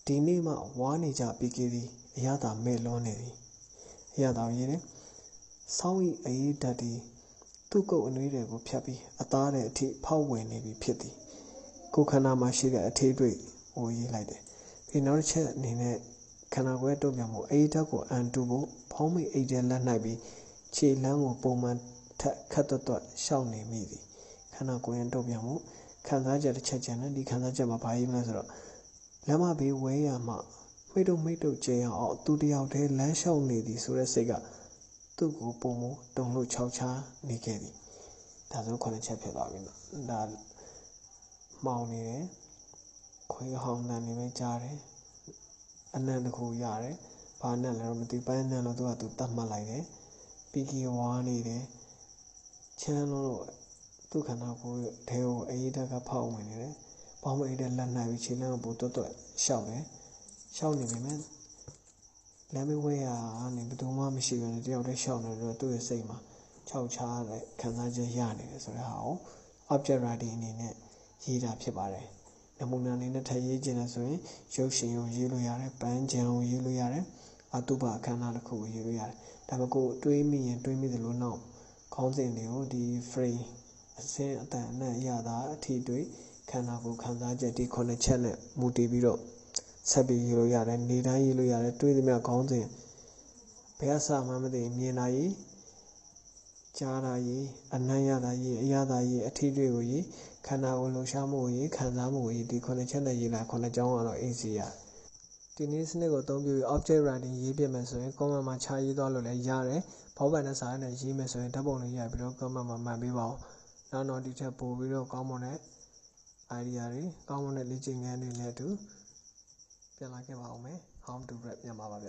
ဒီနေ့မှဝါနေကြပြီးကသည်အရသာမဲ့လွန်နေသည်အရသာရေးတယ်ဆောင်းဤအေးဓာတ်သည်သူ့ကုတ်အနွေးတွေကိုဖြတ်ပြီးအသားတဲ့အထိဖောက်ဝင်နေပြီဖြစ်သည်ကိုယ်ခန္ဓာမှာရှိတဲ့အထေးတွေဟိုရေးလိုက်တယ်ဒီနောက်တစ်ချက်အနေနဲ့ခန္ဓာကိုယ်တုံ့ပြန်မှုအေးဓာတ်ကိုအန်တူဖို့ဖောင်းမိအိတ်တဲ့လက်၌ပြီးခြေလမ်းကိုပုံမှန်ထက်ခတ်တွတ်ရှောက်နေမိသည်ခန္ဓာကိုယ်တုံ့ပြန်မှုခံစားချက်တစ်ချက်ချင်တယ်ဒီခံစားချက်မှာဘာရေးမလဲဆိုတော့လမ်းမဘေးဝဲရမှမိတုတ်ကျဲအောင်သူတယောက်တည်းလမ်းလျှောက်နေသည်ဆိုတဲ့စိတ်ကသူ့ကိုပုံမတုံလို့ခြောက်ချားနေခဲ့သည်ဒါဆိုခုနှစ်ချက်ဖြစ်သွားပြီဒါမှောင်နေတယ်ခွေးဟောင်းတန်နေပဲကြားတယ်အနံ့တစ်ခုရတယ်ဘာနဲ့လဲတော့မသိပိုင်းနဲ့လို့သူကသူတတ်မှတ်လိုက်တယ်ပီကီဝါနေတယ်ချမ်းလို့သူ့ခန္ဓာကိုယ်ထဲကိုအေးဓာတ်ကဖောက်ဝင်နေတယ်ပေါင်းမအေးတဲ့လက်နိုင်ပြီးခြေလမ်းကိုပို့တွတ်ရှောက်တယ်ရှောက်နေပြီမဲ့လမ်းမဝဲရနေဘယ်သူမှမရှိဘဲနဲ့တယောက်တည်းရှောက်နေတော့သူ့ရဲ့စိတ်မှာခြောက်ချားတဲ့ခံစားချက်ရနေတယ်ဆိုတဲ့ဟာကို object writing အနေနဲ့ရေးတာဖြစ်ပါတယ်နမူနာအနေနဲ့ထပ်ရေးခြင်းလဲဆိုရင်ရုပ်ရှင်ကိုရေးလို့ရတယ်ပန်းချံကိုရေးလို့ရတယ်အတုပအခမ်းအနားတစ်ခုကိုရေးလို့ရတယ်ဒါပေမဲ့ကိုတွေးမိရင်တွေးမိသလိုနောက်ခေါင်းစဉ်တွေကိုဒီ frame အစင်းအတန်အနံ့ရတာအထီးတွေခန္ဓာကိုယ်ခံစားချက်ဒီခုနှစ်ချက်နဲ့မူတည်ပြီးတော့ဆက်ပြီးရေးလို့ရတယ်နေတိုင်းရေးလို့ရတယ်တွေးသမျှခေါင်းစဉ်ဘယ်အစမှမသိမြင်တာရေးကြားတာရေးအနံ့ရတာရေးအရသာရေးအထီးတွေကိုရေးခန္ဓာကိုယ်လှူရှားမှုရေးခံစားမှုရေးဒီခုနှစ်ချက်နဲ့ရေးလာခုနှစ်ကြောင်းကတော့ easy ရဒီနေ့စနစ်ကိုအသုံးပြုပြီး object writing ရေးပြမယ်ဆိုရင် comment မှာခြာရေးသွားလို့လည်းရတယ်ဘောက်ပန်နဲ့စာရိုက်နဲ့ရေးမယ်ဆိုရင်ဓာတ်ပုံလေးရိုက်ပြီးတော့ comment မှာမှန်ပေးပါဦးနောက်ဒီထက်ပိုပြီးတော့ကောင်းမွန်တဲ့ idea တွေကောင်းမွန်တဲ့လေ့ကျင့်ခန်းတွေနဲ့အတူပြန်လာခဲ့ပါဦးမယ် How to Write မြန်မာပါဗျ